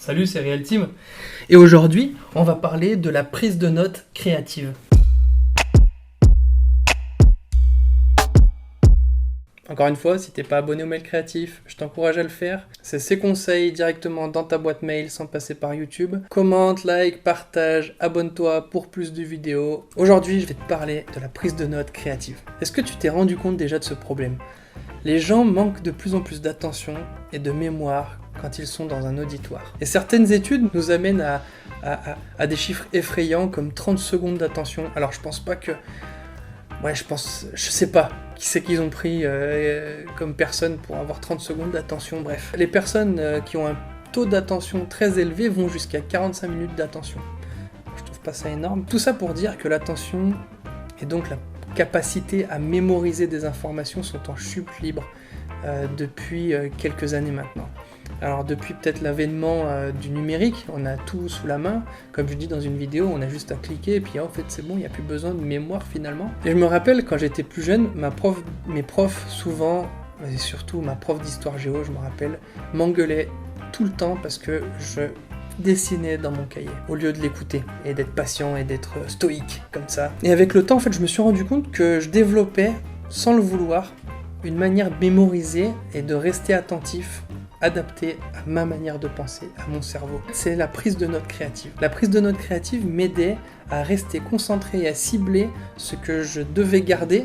Salut, c'est Real Team. Et aujourd'hui, on va parler de la prise de notes créative. Encore une fois, si t'es pas abonné au mail créatif, je t'encourage à le faire. C'est ces conseils directement dans ta boîte mail sans passer par YouTube. Commente, like, partage, abonne-toi pour plus de vidéos. Aujourd'hui, je vais te parler de la prise de notes créative. Est-ce que tu t'es rendu compte déjà de ce problème ? Les gens manquent de plus en plus d'attention et de mémoire quand ils sont dans un auditoire. Et certaines études nous amènent à des chiffres effrayants comme 30 secondes d'attention. Alors je pense pas que... je sais pas qui c'est qu'ils ont pris comme personne pour avoir 30 secondes d'attention, bref. Les personnes qui ont un taux d'attention très élevé vont jusqu'à 45 minutes d'attention. Je trouve pas ça énorme. Tout ça pour dire que l'attention et donc la capacité à mémoriser des informations sont en chute libre depuis quelques années maintenant. Alors depuis peut-être l'avènement du numérique, on a tout sous la main, comme je dis dans une vidéo, on a juste à cliquer et puis en fait c'est bon, il n'y a plus besoin de mémoire finalement. Et je me rappelle quand j'étais plus jeune, mes profs souvent, et surtout ma prof d'histoire géo, je me rappelle, m'engueulaient tout le temps parce que je dessinais dans mon cahier, au lieu de l'écouter et d'être patient et d'être stoïque comme ça. Et avec le temps en fait je me suis rendu compte que je développais, sans le vouloir, une manière mémorisée et de rester attentif, adapté à ma manière de penser, à mon cerveau. C'est la prise de notes créative. La prise de notes créative m'aidait à rester concentré et à cibler ce que je devais garder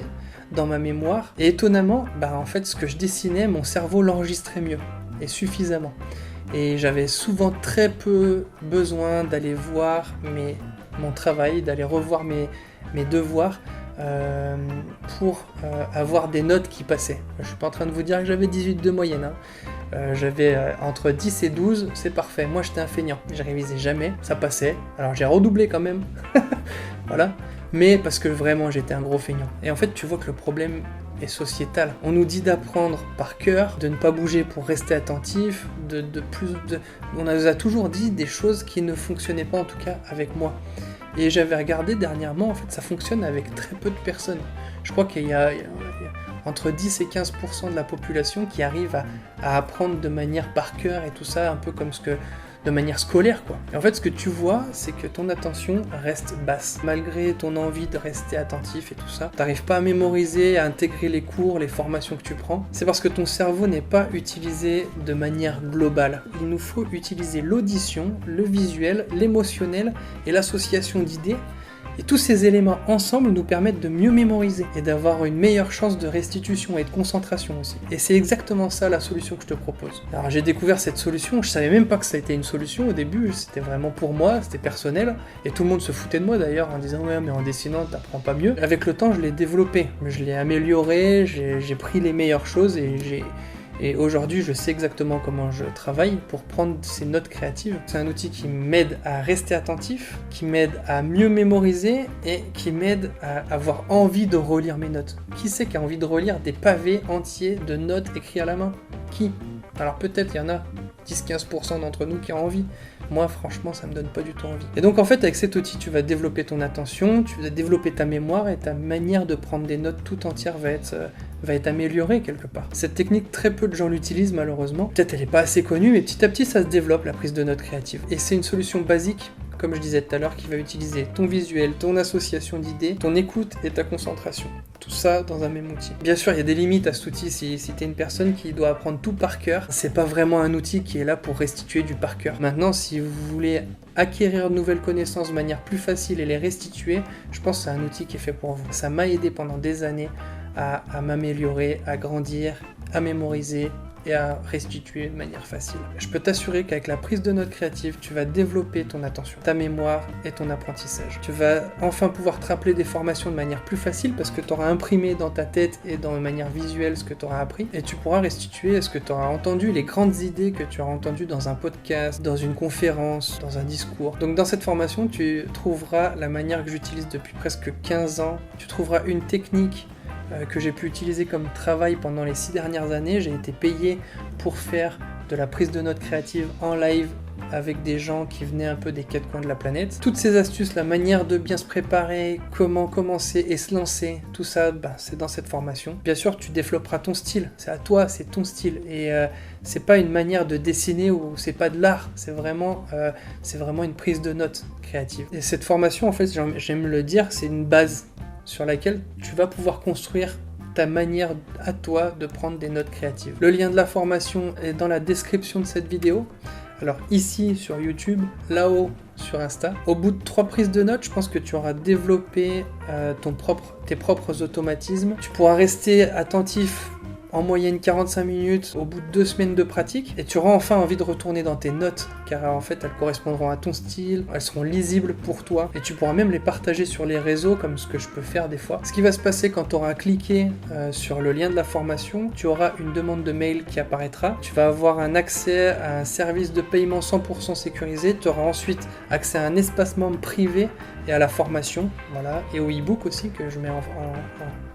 dans ma mémoire. Et étonnamment, en fait, ce que je dessinais, mon cerveau l'enregistrait mieux et suffisamment. Et j'avais souvent très peu besoin d'aller voir mon travail, d'aller revoir mes devoirs pour avoir des notes qui passaient. Je suis pas en train de vous dire que j'avais 18 de moyenne, j'avais entre 10 et 12, c'est parfait. Moi j'étais un feignant, je révisais jamais, ça passait. Alors j'ai redoublé quand même, voilà. Mais parce que vraiment j'étais un gros feignant. Et en fait tu vois que le problème est sociétal. On nous dit d'apprendre par cœur, de ne pas bouger pour rester attentif, on nous a toujours dit des choses qui ne fonctionnaient pas en tout cas avec moi. Et j'avais regardé dernièrement, en fait ça fonctionne avec très peu de personnes. Je crois qu'il y a entre 10 et 15% de la population qui arrive à apprendre de manière par cœur et tout ça, un peu comme de manière scolaire quoi. Et en fait ce que tu vois, c'est que ton attention reste basse. Malgré ton envie de rester attentif et tout ça, t'arrives pas à mémoriser, à intégrer les cours, les formations que tu prends. C'est parce que ton cerveau n'est pas utilisé de manière globale. Il nous faut utiliser l'audition, le visuel, l'émotionnel et l'association d'idées. Et tous ces éléments ensemble nous permettent de mieux mémoriser et d'avoir une meilleure chance de restitution et de concentration aussi. Et c'est exactement ça la solution que je te propose. Alors j'ai découvert cette solution, je savais même pas que ça a été une solution au début, c'était vraiment pour moi, c'était personnel, et tout le monde se foutait de moi d'ailleurs en disant ouais mais en dessinant t'apprends pas mieux. Avec le temps je l'ai développé, je l'ai amélioré, j'ai pris les meilleures choses et aujourd'hui, je sais exactement comment je travaille pour prendre ces notes créatives. C'est un outil qui m'aide à rester attentif, qui m'aide à mieux mémoriser et qui m'aide à avoir envie de relire mes notes. Qui c'est qui a envie de relire des pavés entiers de notes écrits à la main ? Qui ? Alors peut-être il y en a 10-15% d'entre nous qui ont envie. Moi, franchement, ça me donne pas du tout envie. Et donc, en fait, avec cet outil, tu vas développer ton attention, tu vas développer ta mémoire et ta manière de prendre des notes tout entière va être améliorée quelque part. Cette technique, très peu de gens l'utilisent malheureusement. Peut-être elle est pas assez connue, mais petit à petit, ça se développe, la prise de notes créative. Et c'est une solution basique, comme je disais tout à l'heure, qui va utiliser ton visuel, ton association d'idées, ton écoute et ta concentration. Tout ça dans un même outil. Bien sûr, il y a des limites à cet outil. Si t'es une personne qui doit apprendre tout par cœur, c'est pas vraiment un outil qui est là pour restituer du par cœur. Maintenant, si vous voulez acquérir de nouvelles connaissances de manière plus facile et les restituer, je pense que c'est un outil qui est fait pour vous. Ça m'a aidé pendant des années à m'améliorer, à grandir, à mémoriser et à restituer de manière facile. Je peux t'assurer qu'avec la prise de notes créative, tu vas développer ton attention, ta mémoire et ton apprentissage. Tu vas enfin pouvoir te rappeler des formations de manière plus facile parce que tu auras imprimé dans ta tête et dans une manière visuelle ce que tu auras appris et tu pourras restituer ce que tu auras entendu, les grandes idées que tu auras entendues dans un podcast, dans une conférence, dans un discours. Donc dans cette formation, tu trouveras la manière que j'utilise depuis presque 15 ans. Tu trouveras une technique que j'ai pu utiliser comme travail pendant les 6 dernières années. J'ai été payé pour faire de la prise de notes créative en live avec des gens qui venaient un peu des quatre coins de la planète. Toutes ces astuces, la manière de bien se préparer, comment commencer et se lancer, tout ça, c'est dans cette formation. Bien sûr, tu développeras ton style, c'est à toi, c'est ton style. Et c'est pas une manière de dessiner ou c'est pas de l'art, c'est vraiment une prise de notes créative. Et cette formation, en fait, j'aime le dire, c'est une base sur laquelle tu vas pouvoir construire ta manière à toi de prendre des notes créatives. Le lien de la formation est dans la description de cette vidéo. Alors ici sur YouTube, là-haut sur Insta. Au bout de 3 prises de notes, je pense que tu auras développé tes propres automatismes. Tu pourras rester attentif en moyenne 45 minutes au bout de 2 semaines de pratique et tu auras enfin envie de retourner dans tes notes car en fait elles correspondront à ton style, elles seront lisibles pour toi et tu pourras même les partager sur les réseaux comme ce que je peux faire des fois. Ce qui va se passer quand tu auras cliqué sur le lien de la formation, tu auras une demande de mail qui apparaîtra, tu vas avoir un accès à un service de paiement 100% sécurisé, tu auras ensuite accès à un espace membre privé et à la formation, voilà, et au e-book aussi que je mets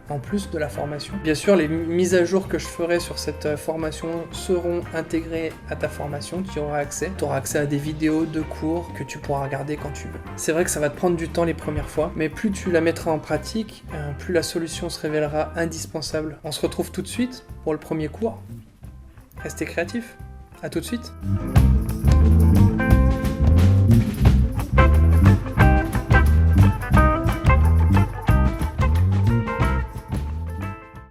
en plus de la formation. Bien sûr, les mises à jour que je ferai sur cette formation seront intégrées à ta formation, tu auras accès. Tu auras accès à des vidéos de cours que tu pourras regarder quand tu veux. C'est vrai que ça va te prendre du temps les premières fois, mais plus tu la mettras en pratique, plus la solution se révélera indispensable. On se retrouve tout de suite pour le premier cours. Restez créatifs. À tout de suite.